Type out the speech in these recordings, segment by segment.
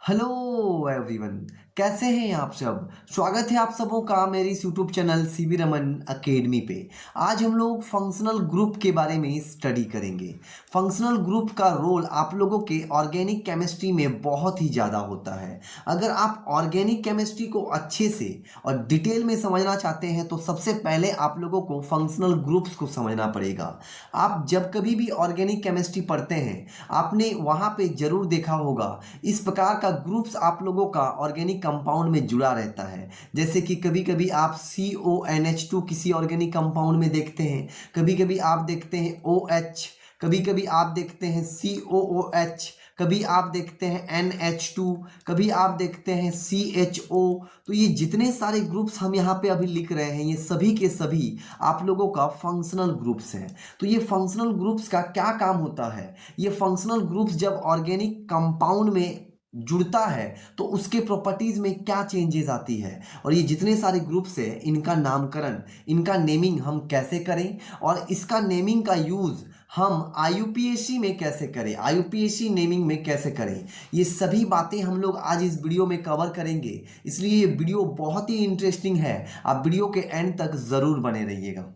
Hello everyone. कैसे हैं आप सब। स्वागत है आप सबों का मेरे इस YouTube channel CV Raman academy पे। आज हम लोग फंक्शनल ग्रुप के बारे में स्टडी करेंगे। फंक्शनल ग्रुप का रोल आप लोगों के ऑर्गेनिक केमिस्ट्री में बहुत ही ज़्यादा होता है। अगर आप ऑर्गेनिक केमिस्ट्री को अच्छे से और डिटेल में समझना चाहते हैं तो सबसे पहले आप लोगों को फंक्शनल ग्रुप्स को समझना पड़ेगा। आप जब कभी भी ऑर्गेनिक केमिस्ट्री पढ़ते हैं आपने वहाँ पे ज़रूर देखा होगा इस प्रकार का ग्रुप्स आप लोगों का ऑर्गेनिक कंपाउंड में जुड़ा रहता है। जैसे कि कभी कभी आप CONH2 किसी ऑर्गेनिक कंपाउंड में देखते हैं, कभी कभी आप देखते हैं OH, कभी कभी आप देखते हैं COOH, कभी आप देखते हैं NH2, कभी आप देखते हैं CHO। तो ये जितने सारे ग्रुप्स हम यहाँ पे अभी लिख रहे हैं ये सभी के सभी आप लोगों का फंक्शनल ग्रुप्स हैं। तो ये फंक्शनल ग्रुप्स का क्या काम होता है, ये फंक्शनल ग्रुप्स जब ऑर्गेनिक कंपाउंड में जुड़ता है तो उसके प्रॉपर्टीज में क्या चेंजेस आती है, और ये जितने सारे ग्रुप्स हैं इनका नामकरण, इनका नेमिंग हम कैसे करें, और इसका नेमिंग का यूज़ हम IUPAC में कैसे करें, IUPAC नेमिंग में कैसे करें, ये सभी बातें हम लोग आज इस वीडियो में कवर करेंगे। इसलिए ये वीडियो बहुत ही इंटरेस्टिंग है, आप वीडियो के एंड तक ज़रूर बने रहिएगा।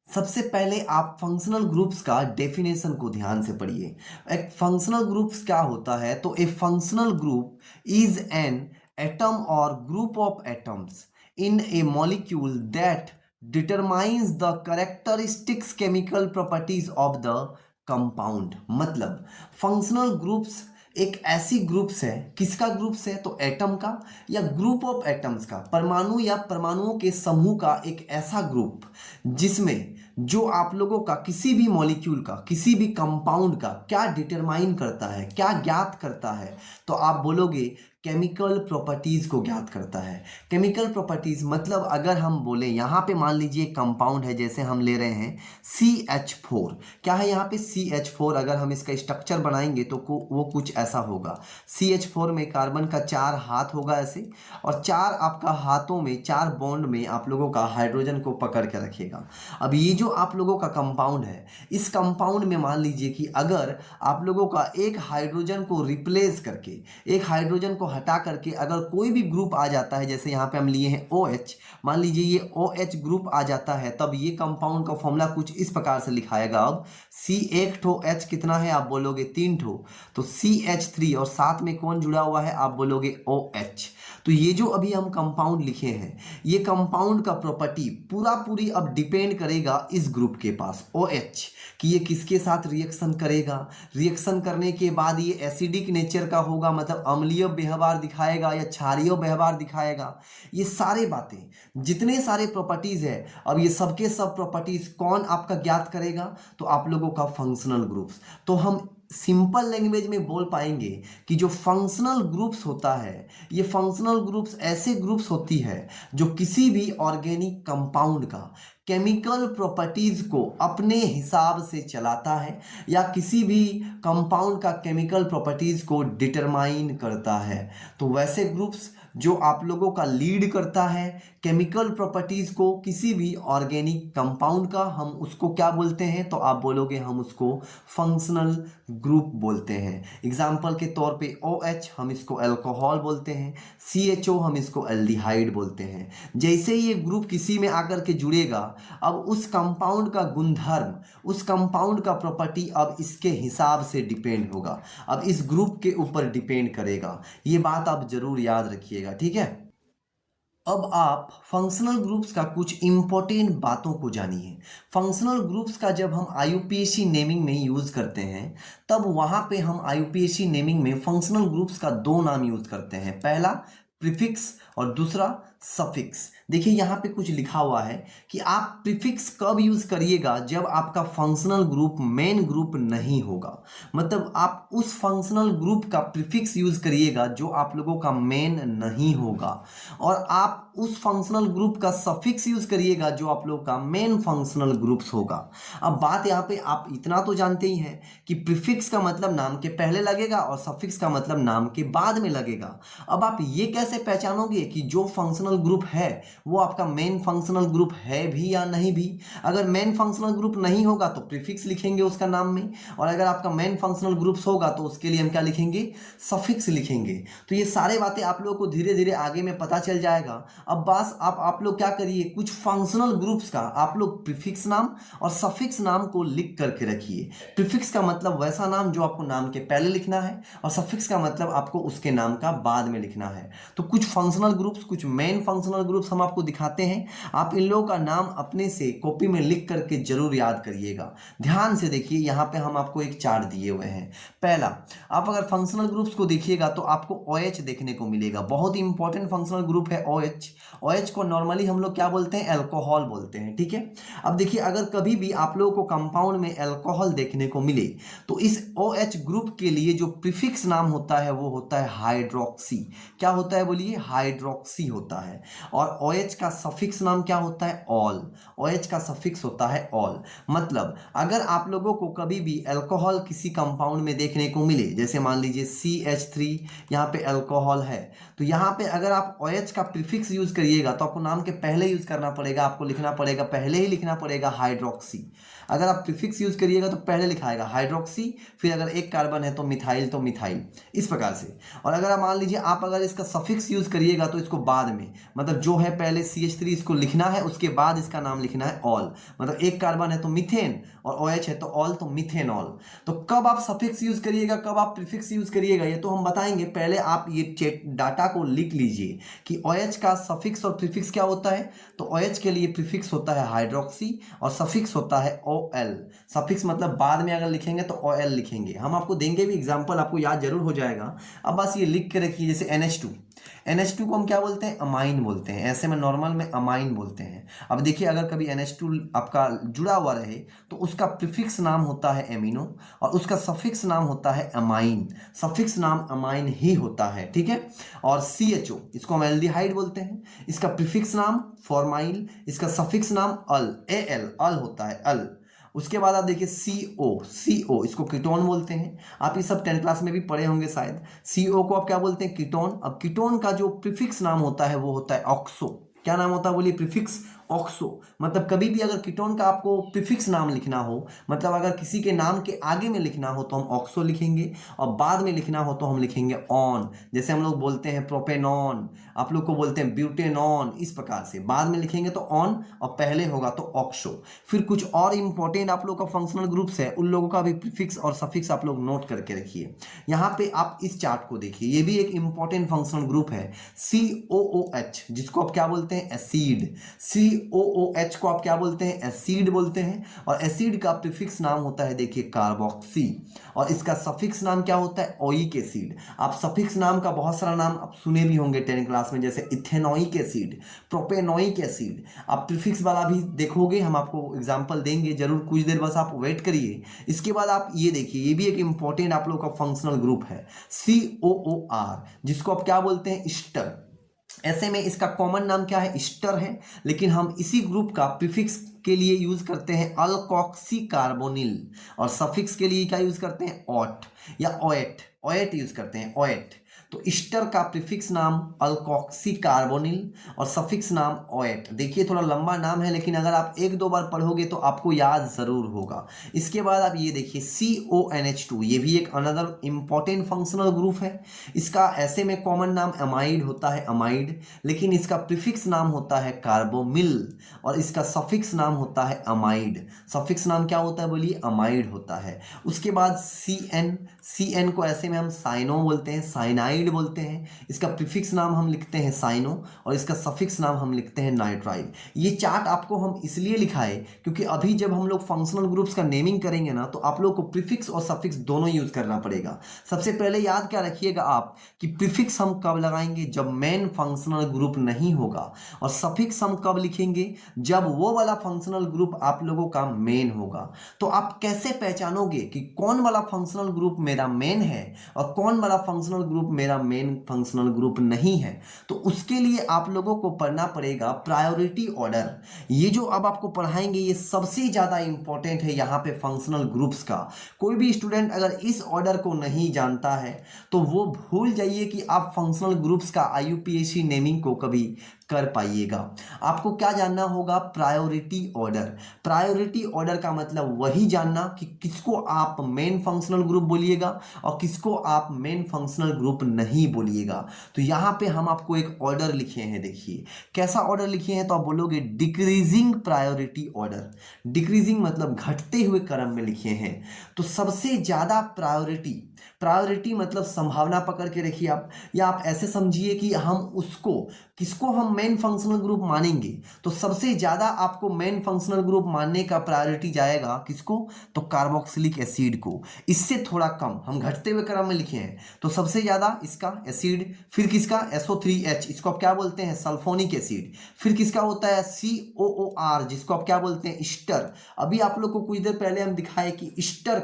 सबसे पहले आप फंक्शनल ग्रुप्स का डेफिनेशन को ध्यान से पढ़िए। एक फंक्शनल ग्रुप्स क्या होता है, तो a functional group is an atom और group of atoms in a molecule that determines the characteristics chemical properties of the compound. मतलब फंक्शनल ग्रुप्स एक ऐसी ग्रुप्स है, किसका ग्रुप्स है तो एटम का या ग्रुप ऑफ एटम्स का, परमाणु या परमाणुओं के समूह का एक ऐसा ग्रुप जिसमें जो आप लोगों का किसी भी मॉलिक्यूल का, किसी भी कंपाउंड का क्या डिटरमाइन करता है, क्या ज्ञात करता है, तो आप बोलोगे केमिकल प्रॉपर्टीज को ज्ञात करता है। केमिकल प्रॉपर्टीज मतलब अगर हम बोले यहाँ पे मान लीजिए कंपाउंड है, जैसे हम ले रहे हैं CH4। क्या है यहाँ पे CH4, अगर हम इसका स्ट्रक्चर बनाएंगे तो वो कुछ ऐसा होगा। CH4 में कार्बन का 4 हाथ होगा ऐसे, और 4 आपका हाथों में 4 बॉन्ड में आप लोगों का हाइड्रोजन को पकड़ के रखेगा। अब ये जो आप लोगों का कंपाउंड है, इस कंपाउंड में मान लीजिए कि अगर आप लोगों का एक हाइड्रोजन को रिप्लेस करके, एक हाइड्रोजन को हटा करके अगर कोई भी ग्रुप आ जाता है, जैसे यहाँ पे हम लिए हैं OH, मान लीजिए ये OH ग्रुप आ जाता है, तब ये कंपाउंड का फॉर्मूला कुछ इस प्रकार से लिखाएगा। अब एक ठो H कितना है आप बोलोगे 3 ठो, तो CH3, और साथ में कौन जुड़ा हुआ है आप बोलोगे OH। तो ये जो अभी हम कंपाउंड लिखे हैं, ये कंपाउंड का प्रॉपर्टी पूरा पूरी अब डिपेंड करेगा इस ग्रुप के पास OH कि ये किसके साथ रिएक्शन करेगा। रिएक्शन करने के बाद ये एसिडिक नेचर का होगा, मतलब अम्लीय व्यवहार दिखाएगा या क्षारीय व्यवहार दिखाएगा। ये सारे बातें, जितने सारे प्रॉपर्टीज है, अब ये सबके सब प्रॉपर्टीज कौन आपका ज्ञात करेगा, तो आप लोगों का फंक्शनल ग्रुप्स। तो हम सिंपल लैंग्वेज में बोल पाएंगे कि जो फंक्शनल ग्रुप्स होता है, ये फंक्शनल ग्रुप्स ऐसे ग्रुप्स होती है जो किसी भी ऑर्गेनिक कंपाउंड का केमिकल प्रॉपर्टीज को अपने हिसाब से चलाता है या किसी भी कंपाउंड का केमिकल प्रॉपर्टीज को डिटरमाइन करता है। तो वैसे ग्रुप्स जो आप लोगों का लीड करता है केमिकल प्रॉपर्टीज को किसी भी ऑर्गेनिक कंपाउंड का, हम उसको क्या बोलते हैं, तो आप बोलोगे हम उसको फंक्शनल ग्रुप बोलते हैं। एग्जाम्पल के तौर पे OH हम इसको अल्कोहल बोलते हैं, CHO हम इसको एल्डिहाइड बोलते हैं। जैसे ये ग्रुप किसी में आकर के जुड़ेगा, अब उस कंपाउंड का गुणधर्म, उस कंपाउंड का प्रॉपर्टी अब इसके हिसाब से डिपेंड होगा, अब इस ग्रुप के ऊपर डिपेंड करेगा। ये बात आप जरूर याद रखिएगा, ठीक है। अब आप फंक्शनल ग्रुप्स का कुछ इंपॉर्टेंट बातों को जानिए। फंक्शनल ग्रुप्स का जब हम IUPAC नेमिंग में यूज़ करते हैं, तब वहाँ पे हम IUPAC नेमिंग में फंक्शनल ग्रुप्स का 2 नाम यूज़ करते हैं, पहला प्रीफिक्स और दूसरा सफिक्स। देखिए यहाँ पे कुछ लिखा हुआ है कि आप प्रीफिक्स कब यूज़ करिएगा, जब आपका फंक्शनल ग्रुप मेन ग्रुप नहीं होगा। मतलब आप उस फंक्शनल ग्रुप का प्रीफिक्स यूज़ करिएगा जो आप लोगों का मेन नहीं होगा, और आप उस फंक्शनल ग्रुप का सफिक्स यूज़ करिएगा जो आप लोग का मेन फंक्शनल ग्रुप्स होगा। अब बात यहाँ पे आप इतना तो जानते ही हैं कि प्रीफिक्स का मतलब नाम के पहले लगेगा और सफिक्स का मतलब नाम के बाद में लगेगा। अब आप ये कैसे पहचानोगे कि जो फंक्शनल फंक्शनल ग्रुप है वो आपका मेन फंक्शनल ग्रुप है भी या नहीं भी। अगर मेन फंक्शनल ग्रुप नहीं होगा तो प्रीफिक्स लिखेंगे उसका नाम में, और अगर आपका मेन फंक्शनल ग्रुप्स होगा तो उसके लिए हम क्या लिखेंगे, सफिक्स लिखेंगे। तो ये सारे बातें आप लोगों को धीरे धीरे आगे में पता चल जाएगा। अब बस आप लोग क्या करिए, कुछ फंक्शनल ग्रुप्स का आप लोग प्रीफिक्स नाम और सफिक्स नाम को लिख करके रखिए। प्रीफिक्स का मतलब वैसा नाम जो आपको नाम के पहले लिखना है, और सफिक्स का मतलब आपको उसके नाम का बाद में लिखना है। तो कुछ फंक्शनल ग्रुप्स, कुछ मेन फंक्शनल ग्रुप्स हम आपको दिखाते हैं। आप इन लोगों का नाम अपने से कॉपी में लिख करके जरूर याद करिएगा। ध्यान से देखिए, यहाँ पे हम आपको एक चार्ट दिए हुए हैं। पहला, आप अगर फंक्शनल ग्रुप्स को देखिएगा तो आपको OH देखने को मिलेगा। बहुत ही इंपॉर्टेंट फंक्शनल ग्रुप है OH। OH को नॉर्मली हम लोग क्या बोलते हैं, अल्कोहल बोलते हैं, ठीक है। अब देखिए, अगर कभी भी आप लोगों को कंपाउंड में अल्कोहल देखने को मिले तो इस OH ग्रुप के लिए जो प्रीफिक्स नाम होता है वो होता है हाइड्रोक्सी। क्या होता है बोलिए, हाइड्रोक्सी होता है। और OH का सफिक्स नाम क्या होता है, ऑल। OH का सफिक्स होता है ऑल। मतलब अगर आप लोगों को कभी भी अल्कोहल किसी कंपाउंड में देखने को मिले, जैसे मान लीजिए CH3, यहाँ पे अल्कोहल है, तो यहाँ पे अगर आप OH का प्रीफिक्स यूज करिएगा तो आपको नाम के पहले यूज करना पड़ेगा, आपको लिखना पड़ेगा, पहले ही लिखना पड़ेगा हाइड्रोक्सी। अगर आप प्रीफिक्स यूज करिएगा तो पहले लिखाएगा हाइड्रोक्सी, फिर अगर एक कार्बन है तो मिथाइल, तो मिथाइल, इस प्रकार से। और अगर आप मान लीजिए आप अगर इसका सफिक्स यूज करिएगा तो इसको बाद में, मतलब जो है पहले CH3 इसको लिखना है, उसके बाद इसका नाम लिखना है ऑल। मतलब एक कार्बन है तो मीथेन, और OH है तो ऑल, तो मिथेनॉल। तो कब आप सफिक्स यूज करिएगा, कब आप प्रीफिक्स यूज करिएगा, ये तो हम बताएंगे। पहले आप ये डाटा को लिख लीजिए कि OH का सफिक्स और प्रीफिक्स क्या होता है। तो OH के लिए प्रीफिक्स होता है हाइड्रोक्सी और सफिक्स होता है OL। सफिक्स मतलब बाद में अगर लिखेंगे तो OL लिखेंगे। हम आपको देंगे भी एग्जांपल, आपको याद जरूर हो जाएगा। अब बस ये लिख के रखिए, जैसे NH2 को हम क्या बोलते हैं, अमाइन बोलते हैं। ऐसे में नॉर्मल में अमाइन बोलते हैं। अब देखिए, अगर कभी NH2 आपका जुड़ा हुआ रहे तो उसका प्रीफिक्स नाम होता है एमिनो और उसका सफिक्स नाम होता है अमाइन। सफिक्स नाम अमाइन ही होता है, ठीक है। और CHO, इसको हम एल्डिहाइड बोलते हैं। इसका प्रीफिक्स नाम फॉर्माइल, इसका सफिक्स नाम अल होता है, अल। उसके बाद आप देखिए CO इसको कीटोन बोलते हैं। आप ये सब 10th क्लास में भी पढ़े होंगे शायद। CO को आप क्या बोलते हैं, कीटोन। अब कीटोन का जो प्रीफिक्स नाम होता है वो होता है ऑक्सो। क्या नाम होता है बोलिए, प्रीफिक्स ऑक्सो। मतलब कभी भी अगर कीटोन का आपको प्रीफिक्स नाम लिखना हो, मतलब अगर किसी के नाम के आगे में लिखना हो तो हम ऑक्सो लिखेंगे, और बाद में लिखना हो तो हम लिखेंगे ऑन। जैसे हम लोग बोलते हैं प्रोपेनॉन, आप लोग को बोलते हैं ब्यूटेनॉन, इस प्रकार से बाद में लिखेंगे तो ऑन और पहले होगा तो ऑक्सो। फिर कुछ और इंपॉर्टेंट आप लोग का फंक्शनल ग्रुप्स है, उन लोगों का भी प्रीफिक्स और सफिक्स आप लोग नोट करके रखिए। यहाँ पे आप इस चार्ट को देखिए, ये भी एक इंपॉर्टेंट फंक्शनल ग्रुप है, COOH, जिसको आप क्या बोलते हैं, एसिड। COOH को आप क्या बोलते हैं, एसिड बोलते हैं। और एसिड का प्रीफिक्स नाम होता है देखिए कार्बोक्सी, और इसका सफिक्स नाम क्या होता है, ओइक एसिड। आप सफिक्स नाम का बहुत सारा नाम आप सुने भी होंगे 10th क्लास में, जैसे इथेनोइक एसिड, प्रोपेनोइक एसिड। आप प्रीफिक्स वाला भी देखोगे, हम आपको एग्जांपल देंगे जरूर, कुछ देर बस आप वेट करिए। इसके बाद आप ये देखिए, ये भी एक इंपॉर्टेंट आप लोग का फंक्शनल ग्रुप है, COOR, जिसको आप क्या बोलते हैं, स्टर। ऐसे में इसका कॉमन नाम क्या है, स्टर है, लेकिन हम इसी ग्रुप का प्रीफिक्स के लिए यूज करते हैं अल्कोक्सी कार्बोनिल, और सफिक्स के लिए क्या यूज करते हैं, ऑट या ओएट यूज करते हैं, ओएट। तो ईस्टर का प्रीफिक्स नाम अल्कोक्सी कार्बोनिल और सफिक्स नाम ओएट। देखिए थोड़ा लंबा नाम है, लेकिन अगर आप एक दो बार पढ़ोगे तो आपको याद जरूर होगा। इसके बाद आप ये देखिए CONH2, ये भी एक अनदर इंपॉर्टेंट फंक्शनल ग्रुप है। इसका ऐसे में कॉमन नाम अमाइड होता है, अमाइड, लेकिन इसका प्रीफिक्स नाम होता है कार्बोमिल और इसका सफिक्स नाम होता है अमाइड। सफिक्स नाम क्या होता है बोलिए, अमाइड होता है। उसके बाद CN को ऐसे में हम साइनो बोलते हैं, साइनाइड बोलते हैं। इसका प्रीफिक्स नाम हम लिखते हैं साइनो और इसका सफिक्स नाम हम लिखते हैं नाइट्राइल। ये चार्ट आपको हम इसलिए लिखाए क्योंकि अभी जब हम लोग फंक्शनल ग्रुप्स का नेमिंग करेंगे ना, तो आप लोग को प्रीफिक्स और सफिक्स दोनों यूज करना पड़ेगा। सबसे पहले याद क्या रखिएगा आप कि प्रीफिक्स हम कब लगाएंगे, जब मेन फंक्शनल ग्रुप नहीं होगा, और सफिक्स हम कब लिखेंगे, जब वो वाला फंक्शनल ग्रुप आप लोगों का मेन होगा। तो आप कैसे पहचानोगे कि कौन वाला फंक्शनल ग्रुप मेरा मेन है और कौन वाला फंक्शनल ग्रुप मेरा मेरा मेन फंक्शनल ग्रुप नहीं है, तो उसके लिए आप लोगों को पढ़ना पड़ेगा प्रायोरिटी ऑर्डर। ये जो अब आपको पढ़ाएंगे ये सबसे ज़्यादा इंपॉर्टेंट है यहाँ पे फंक्शनल ग्रुप्स का। कोई भी स्टूडेंट अगर इस ऑर्डर को नहीं जानता है तो वो भूल जाइए कि आप फंक्शनल ग्रुप्स का IUPAC नेमिंग को कभी कर पाइएगा। आपको क्या जानना होगा? Priority order. प्रायोरिटी ऑर्डर का मतलब वही जानना कि किसको आप मेन फंक्शनल ग्रुप बोलिएगा और किसको आप मेन फंक्शनल ग्रुप नहीं बोलिएगा। तो यहाँ पे हम आपको एक ऑर्डर लिखे हैं, देखिए कैसा ऑर्डर लिखे हैं, तो आप बोलोगे डिक्रीजिंग प्रायोरिटी ऑर्डर। डिक्रीजिंग मतलब घटते हुए क्रम में लिखे हैं। तो सबसे ज़्यादा प्रायोरिटी, प्रायोरिटी मतलब संभावना पकड़ के रखिए आप, या आप ऐसे समझिए कि हम उसको किसको हम मेन फंक्शनल ग्रुप मानेंगे, तो सबसे ज़्यादा आपको मेन फंक्शनल ग्रुप मानने का प्रायोरिटी जाएगा किसको? तो कार्बोक्सिलिक एसिड को। इससे थोड़ा कम हम घटते हुए क्रम में लिखे हैं, तो सबसे ज़्यादा इसका एसिड, फिर किसका? SO3H, इसको आप क्या बोलते हैं? Sulphonic acid. फिर किसका होता है? COOR, जिसको आप क्या बोलते हैं? ईस्टर। अभी आप लोग को कुछ देर पहले हम दिखाए कि ईस्टर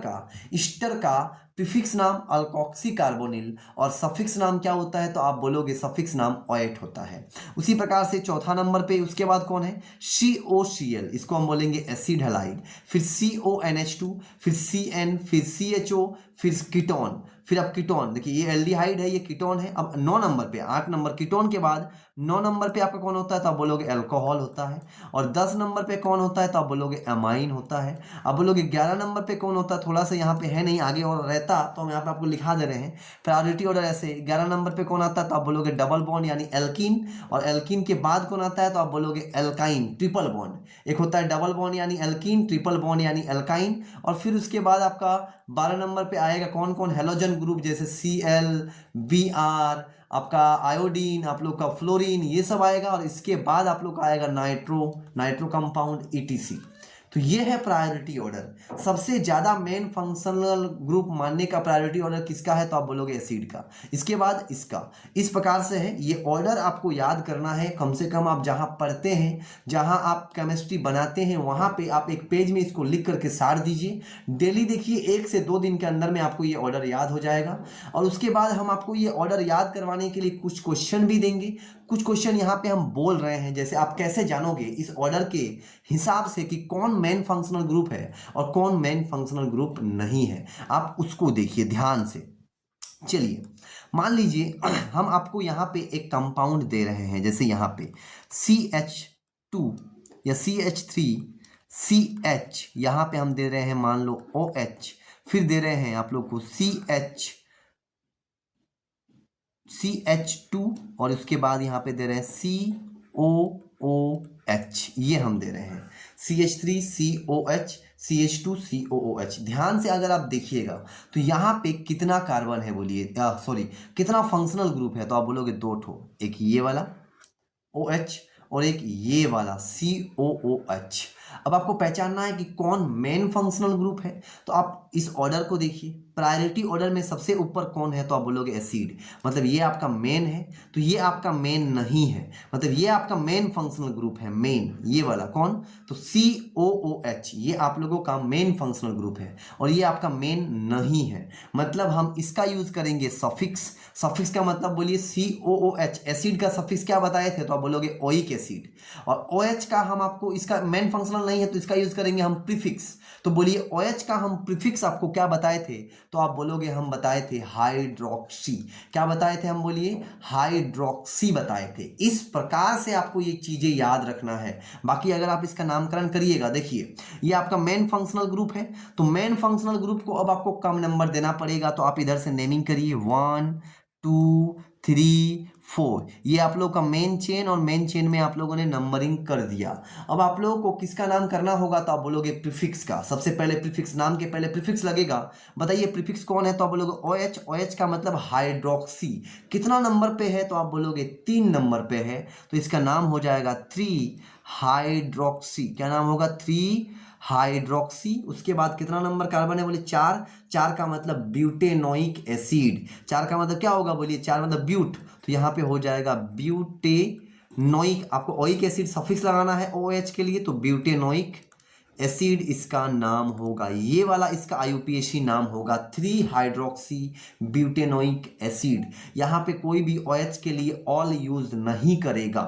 का प्रीफिक्स नाम अल्कोक्सी कार्बोनिल और सफिक्स नाम क्या होता है? तो आप बोलोगे सफिक्स नाम OAT होता है। उसी प्रकार से चौथा नंबर पे उसके बाद कौन है? COCl, इसको हम बोलेंगे एसिड हैलाइड। फिर CONH2, फिर CN, फिर CHO, फिर कीटोन। फिर अब कीटोन, देखिए ये एल्डिहाइड है, ये कीटोन है। अब 9 नंबर पे, 8 नंबर कीटोन के बाद 9 नंबर पे आपका कौन होता है? तो आप बोलोगे अल्कोहल होता है। और 10 नंबर पे कौन होता है? तो आप बोलोगे एमाइन होता है। अब बोलोगे 11 नंबर पे कौन होता है? थोड़ा सा यहाँ पे है नहीं, आगे और रहता तो हम यहाँ पे आपको लिखा दे रहे हैं प्रायोरिटी ऑर्डर ऐसे। 11 नंबर पे कौन आता है? तो आप बोलोगे डबल बॉन्ड यानी एल्कीन। और एल्कीन के बाद कौन आता है? तो आप बोलोगे एल्काइन, ट्रिपल बॉन्ड। एक होता है डबल बॉन्ड यानी एल्कीन, ट्रिपल बॉन्ड यानी एल्काइन। और फिर उसके बाद आपका 12 नंबर पे आएगा कौन कौन? हेलोजन ग्रुप, जैसे Cl, Br, आपका आयोडीन, आप लोग का फ्लोरीन, ये सब आएगा। और इसके बाद आप लोग का आएगा नाइट्रो कंपाउंड ETC। तो ये है प्रायोरिटी ऑर्डर। सबसे ज़्यादा मेन फंक्शनल ग्रुप मानने का प्रायोरिटी ऑर्डर किसका है? तो आप बोलोगे एसिड का। इसके बाद इसका। इस प्रकार से है ये ऑर्डर, आपको याद करना है। कम से कम आप जहाँ पढ़ते हैं, जहाँ आप केमिस्ट्री बनाते हैं, वहाँ पे आप एक पेज में इसको लिख करके सार दीजिए। डेली देखिए, 1 से 2 दिन के अंदर में आपको ये ऑर्डर याद हो जाएगा। और उसके बाद हम आपको ये ऑर्डर याद करवाने के लिए कुछ क्वेश्चन भी देंगे। कुछ क्वेश्चन यहाँ पे हम बोल रहे हैं, जैसे आप कैसे जानोगे इस ऑर्डर के हिसाब से कि कौन मेन फंक्शनल ग्रुप है और कौन मेन फंक्शनल ग्रुप नहीं है, आप उसको देखिए ध्यान से। चलिए मान लीजिए हम आपको यहाँ पे एक कंपाउंड दे रहे हैं, जैसे यहाँ पे CH2 या CH3CH, यहाँ पे हम दे रहे हैं मान लो OH, फिर दे रहे हैं आप लोग को CH2 और उसके बाद यहाँ पे दे रहे हैं COOH, ये हम दे रहे हैं CH3COH, CH2COOH। ध्यान से अगर आप देखिएगा तो यहाँ पे कितना कार्बन है बोलिए, सॉरी कितना फंक्शनल ग्रुप है? तो आप बोलोगे 2 ठो, एक ये वाला OH और एक ये वाला COOH। अब आपको पहचानना है कि कौन मेन फंक्शनल ग्रुप है, तो आप इस ऑर्डर को देखिए। प्रायोरिटी ऑर्डर में सबसे ऊपर कौन है? तो आप बोलोगे एसिड, मतलब ये आपका मेन है। तो ये आपका मेन नहीं है, मतलब ये आपका मेन फंक्शनल ग्रुप है, मेन ये वाला कौन? तो COOH, ये आप लोगों का मेन फंक्शनल ग्रुप है और ये आपका मेन नहीं है। मतलब हम इसका यूज करेंगे सफिक्स। सफिक्स का मतलब बोलिए COOH। एसिड का सफिक्स क्या बताए थे? तो आप बोलोगे ओइक एसिड। और OH का हम आपको, इसका मेन फंक्शनल नहीं है तो इसका यूज करेंगे हम प्रीफिक्स। तो बोलिए OH का हम प्रीफिक्स आपको क्या बताए थे? तो आप बोलोगे हम बताए थे हाइड्रोक्सी। क्या बताए थे? हम बोलिए हाइड्रोक्सी बताए थे। इस प्रकार से आपको ये चीजें याद रखना है। बाकी अगर आप इसका नामकरण करिएगा, देखिए ये आपका मेन फंक्शनल ग्रुप है, तो मेन फंक्शनल ग्रुप को अब आपको कम नंबर देना पड़ेगा। तो आप इधर से नेमिंग करिए 1 2 3 4, ये आप लोग का मेन चेन, और मेन चेन में आप लोगों ने नंबरिंग कर दिया। अब आप लोगों को किसका नाम करना होगा? तो आप बोलोगे प्रीफिक्स का। सबसे पहले प्रीफिक्स, नाम के पहले प्रीफिक्स लगेगा। बताइए प्रीफिक्स कौन है? तो आप बोलोगे OH। OH का मतलब हाइड्रोक्सी। कितना नंबर पे है? तो आप बोलोगे 3 नंबर पे है, तो इसका नाम हो जाएगा 3 हाइड्रोक्सी। क्या नाम होगा? 3 हाइड्रोक्सी। उसके बाद कितना नंबर कार्बन है? बोले 4। 4 का मतलब ब्यूटेनोइक एसिड। 4 का मतलब क्या होगा? बोलिए 4 मतलब ब्यूट, तो यहाँ पे हो जाएगा ब्यूटेनोइक। आपको ओइक एसिड सफिक्स लगाना है OH के लिए, तो ब्यूटेनोइक एसिड इसका नाम होगा, ये वाला इसका IUPAC नाम होगा 3 हाइड्रोक्सी ब्यूटेनोइक एसिड। यहाँ पे कोई भी OH के लिए ऑल यूज नहीं करेगा।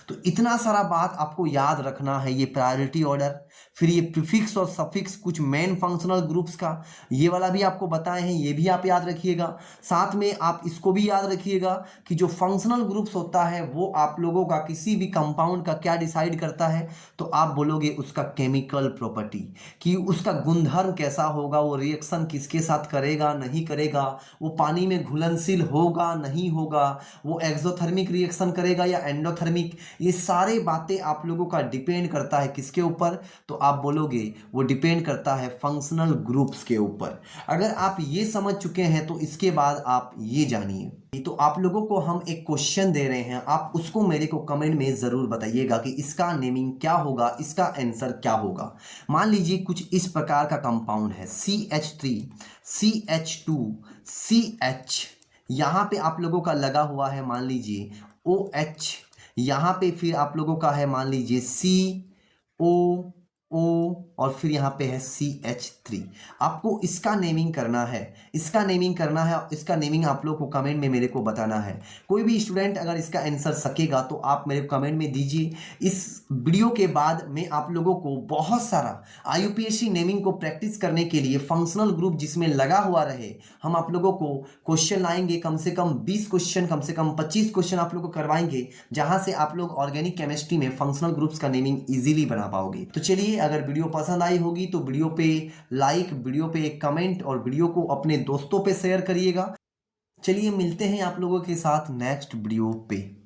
तो इतना सारा बात आपको याद रखना है, ये प्रायोरिटी ऑर्डर, फिर ये प्रीफिक्स और सफिक्स कुछ मेन फंक्शनल ग्रुप्स का, ये वाला भी आपको बताए हैं, ये भी आप याद रखिएगा। साथ में आप इसको भी याद रखिएगा कि जो फंक्शनल ग्रुप्स होता है वो आप लोगों का किसी भी कंपाउंड का क्या डिसाइड करता है, तो आप बोलोगे उसका केमिकल प्रॉपर्टी, कि उसका गुणधर्म कैसा होगा, वो रिएक्शन किसके साथ करेगा नहीं करेगा, वो पानी में घुलनशील होगा नहीं होगा, वो एक्सोथर्मिक रिएक्शन करेगा या एंडोथर्मिक, ये सारे बातें आप लोगों का डिपेंड करता है किसके ऊपर, तो आप बोलोगे वो डिपेंड करता है फंक्शनल ग्रुप्स के ऊपर। अगर आप ये समझ चुके हैं तो इसके बाद आप ये जानिए, तो आप लोगों को हम एक क्वेश्चन दे रहे हैं, आप उसको मेरे को कमेंट में ज़रूर बताइएगा कि इसका नेमिंग क्या होगा, इसका आंसर क्या होगा। मान लीजिए कुछ इस प्रकार का कंपाउंड है CH3 CH2 CH, यहाँ पे आप लोगों का लगा हुआ है मान लीजिए OH, यहाँ पे फिर आप लोगों का है मान लीजिए CO और फिर यहाँ पे है CH3। आपको इसका नेमिंग करना है, इसका नेमिंग करना है, इसका नेमिंग आप लोग को कमेंट में मेरे को बताना है। कोई भी स्टूडेंट अगर इसका आंसर सकेगा तो आप मेरे को कमेंट में दीजिए। इस वीडियो के बाद मैं आप लोगों को बहुत सारा IUPAC नेमिंग को प्रैक्टिस करने के लिए फंक्शनल ग्रुप जिसमें लगा हुआ रहे, हम आप लोगों को क्वेश्चन लाएंगे, कम से कम 20 क्वेश्चन, कम से कम 25 क्वेश्चन आप लोग को करवाएंगे, जहां से आप लोग ऑर्गेनिक केमिस्ट्री में फंक्शनल ग्रुप्स का नेमिंग इजीली बना पाओगे। तो चलिए, अगर वीडियो पसंद आई होगी तो वीडियो पे लाइक, वीडियो पे एक कमेंट और वीडियो को अपने दोस्तों पे शेयर करिएगा। चलिए मिलते हैं आप लोगों के साथ नेक्स्ट वीडियो पे।